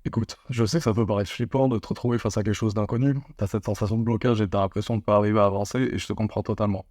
Écoute, je sais que ça peut paraître flippant de te retrouver face à quelque chose d'inconnu. T'as cette sensation de blocage et t'as l'impression de pas arriver à avancer, et je te comprends totalement.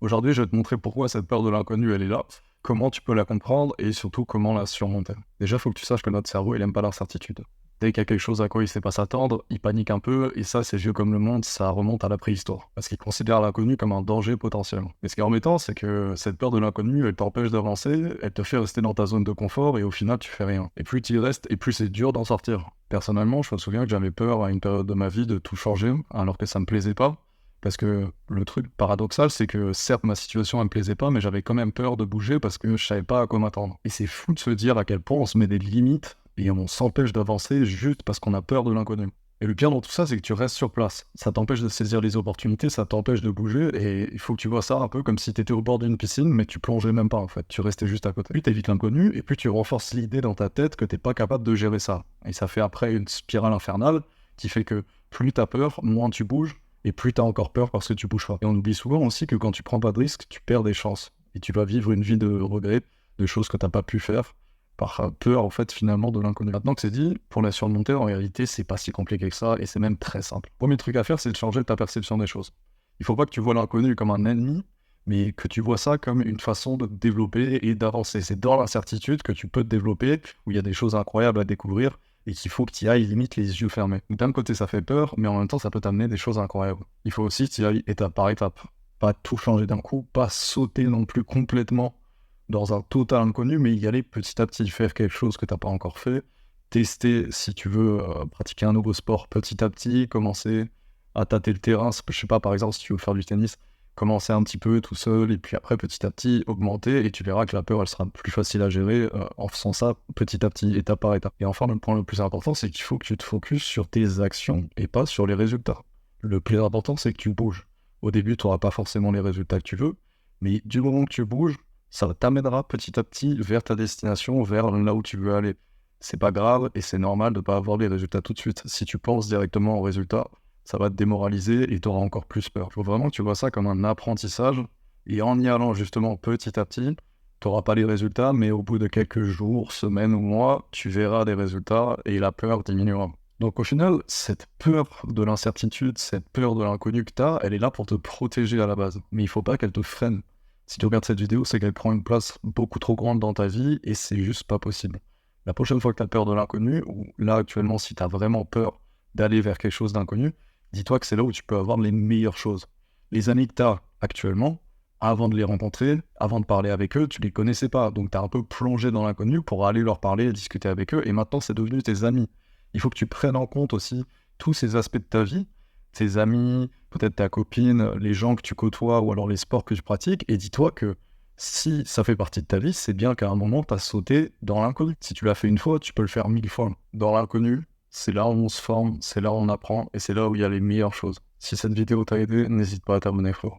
Aujourd'hui, je vais te montrer pourquoi cette peur de l'inconnu, elle est là, comment tu peux la comprendre et surtout comment la surmonter. Déjà, faut que tu saches que notre cerveau, il aime pas l'incertitude. Dès qu'il y a quelque chose à quoi il sait pas s'attendre, il panique un peu, et ça, c'est vieux comme le monde, ça remonte à la préhistoire. Parce qu'il considère l'inconnu comme un danger potentiel. Et ce qui est embêtant, c'est que cette peur de l'inconnu, elle t'empêche d'avancer, elle te fait rester dans ta zone de confort, et au final, tu fais rien. Et plus tu y restes, et plus c'est dur d'en sortir. Personnellement, je me souviens que j'avais peur à une période de ma vie de tout changer, alors que ça me plaisait pas. Parce que le truc paradoxal, c'est que certes, ma situation elle me plaisait pas, mais j'avais quand même peur de bouger parce que je savais pas à quoi m'attendre. Et c'est fou de se dire à quel point on se met des limites et on s'empêche d'avancer juste parce qu'on a peur de l'inconnu. Et le pire dans tout ça, c'est que tu restes sur place. Ça t'empêche de saisir les opportunités, ça t'empêche de bouger, et il faut que tu vois ça un peu comme si tu étais au bord d'une piscine, mais tu plongeais même pas en fait, tu restais juste à côté. Plus t'évites l'inconnu, et plus tu renforces l'idée dans ta tête que t'es pas capable de gérer ça. Et ça fait après une spirale infernale qui fait que plus t'as peur, moins tu bouges, et plus t'as encore peur parce que tu bouges pas. Et on oublie souvent aussi que quand tu prends pas de risques, tu perds des chances. Et tu vas vivre une vie de regrets, de choses que t'as pas pu faire, par peur en fait finalement de l'inconnu. Maintenant que c'est dit, pour la surmonter, en réalité, c'est pas si compliqué que ça, et c'est même très simple. Premier truc à faire, c'est de changer ta perception des choses. Il faut pas que tu vois l'inconnu comme un ennemi, mais que tu vois ça comme une façon de te développer et d'avancer. C'est dans l'incertitude que tu peux te développer, où il y a des choses incroyables à découvrir, et qu'il faut que tu y ailles limite les yeux fermés. D'un côté, ça fait peur, mais en même temps, ça peut t'amener des choses incroyables. Il faut aussi que tu y ailles étape par étape. Pas tout changer d'un coup, pas sauter non plus complètement dans un total inconnu, mais y aller petit à petit, faire quelque chose que tu n'as pas encore fait, tester si tu veux pratiquer un nouveau sport petit à petit, commencer à tâter le terrain, je sais pas, par exemple, si tu veux faire du tennis, commencer un petit peu tout seul, et puis après, petit à petit, augmenter, et tu verras que la peur, elle sera plus facile à gérer en faisant ça petit à petit, étape par étape. Et enfin, le point le plus important, c'est qu'il faut que tu te focuses sur tes actions et pas sur les résultats. Le plus important, c'est que tu bouges. Au début, tu n'auras pas forcément les résultats que tu veux, mais du moment que tu bouges, ça t'amènera petit à petit vers ta destination, vers là où tu veux aller. C'est pas grave et c'est normal de pas avoir les résultats tout de suite. Si tu penses directement aux résultats, ça va te démoraliser et tu auras encore plus peur. Il faut vraiment que tu vois ça comme un apprentissage, et en y allant justement petit à petit, tu n'auras pas les résultats, mais au bout de quelques jours, semaines ou mois, tu verras des résultats et la peur diminuera. Donc au final, cette peur de l'incertitude, cette peur de l'inconnu que tu as, elle est là pour te protéger à la base. Mais il faut pas qu'elle te freine. Si tu regardes cette vidéo, c'est qu'elle prend une place beaucoup trop grande dans ta vie, et c'est juste pas possible. La prochaine fois que tu as peur de l'inconnu, ou là actuellement si tu as vraiment peur d'aller vers quelque chose d'inconnu, dis-toi que c'est là où tu peux avoir les meilleures choses. Les amis que tu as actuellement, avant de les rencontrer, avant de parler avec eux, tu les connaissais pas, donc tu as un peu plongé dans l'inconnu pour aller leur parler et discuter avec eux, et maintenant c'est devenu tes amis. Il faut que tu prennes en compte aussi tous ces aspects de ta vie, tes amis, peut-être ta copine, les gens que tu côtoies ou alors les sports que tu pratiques, et dis-toi que si ça fait partie de ta vie, c'est bien qu'à un moment, tu as sauté dans l'inconnu. Si tu l'as fait une fois, tu peux le faire 1000 fois. Dans l'inconnu, c'est là où on se forme, c'est là où on apprend, et c'est là où il y a les meilleures choses. Si cette vidéo t'a aidé, n'hésite pas à t'abonner, frérot.